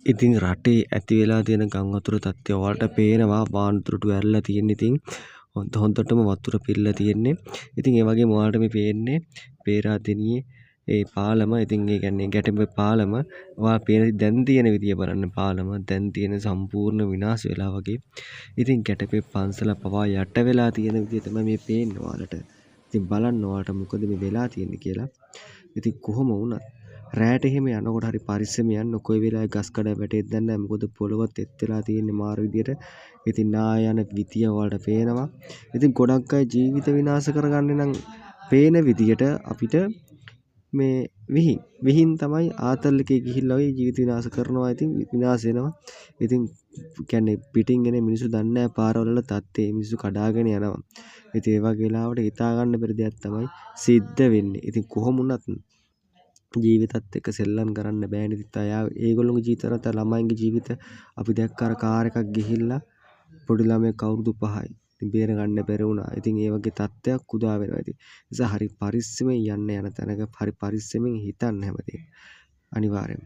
ඉතින් රටේ ඇති වෙලා තියෙන ගම් වතුර තත්ත්වය ඔයාලට පේනවා වානතුරට වැරලා තියෙන. ඉතින් හොඳටම වතුර පිරලා තියෙන්නේ. ඉතින් ඒ වගේම ඔයාලට මේ පේන්නේ පේරාදෙණියේ ඒ පාලම. ඉතින් ඒ කියන්නේ ගැටඹ පාලම. ඔයාලා පේන දැන් තියෙන විදිය බලන්න පාලම දැන් තියෙන සම්පූර්ණ විනාශ වෙලා වගේ. ඉතින් ගැටපේ පන්සල පවා යට වෙලා තියෙන විදිය තමයි මේ පේන්නේ ඔයාලට. ඉතින් බලන්න ඔයාලට මොකද මේ වෙලා තියෙන්නේ කියලා. ඉතින් කොහොම වුණත් රෑට එහෙම යනකොට හරි පරිස්සමෙන් යන්න. කොයි වෙලාවෙ ගස් කඩ වැටෙයිද දන්නේ නැහැ. මොකද පොළව තෙත් වෙලා තියෙන්නේ මාර විදියට. ඉතින් නා යන විදිය ඔයාලට පේනවා. ඉතින් ගොඩක් අය ජීවිත විනාශ කරගන්නේ නම් පේන විදියට අපිට මේ විහිං තමයි ආතල් එකේ ගිහිල්ලා ඔය ජීවිත විනාශ කරනවා. ඉතින් විනාශ වෙනවා. ඉතින් කියන්නේ පිටින් එන මිනිස්සු දන්නේ නැහැ පාරවල වල තත්ත්වය. මිනිස්සු කඩාගෙන යනවා. ඉතින් ඒ වගේ වෙලාවට හිතා ගන්න බැරි දෙයක් තමයි සිද්ධ වෙන්නේ. ඉතින් කොහොම වුණත් ජීවිතත් එක්ක සෙල්ලම් කරන්න බෑනේ. ඉතින් ඒගොල්ලෝගේ ජීවිත නැත්නම් ළමයින්ගේ ජීවිත අපි දැක්ක අර කාර් එකක් ගිහිල්ලා පොඩි ළමයෙක් අවුරුදු 5යි. ඉතින් බේර ගන්න බැරි වුණා. ඉතින් ඒ වගේ තත්ත්වයක් උදා වෙනවා. ඉතින් නිසා හරි පරිස්සමෙන් යන්න යන තැනක හරි පරිස්සමෙන් හිතන්න හැමදේම. අනිවාර්යයෙන්ම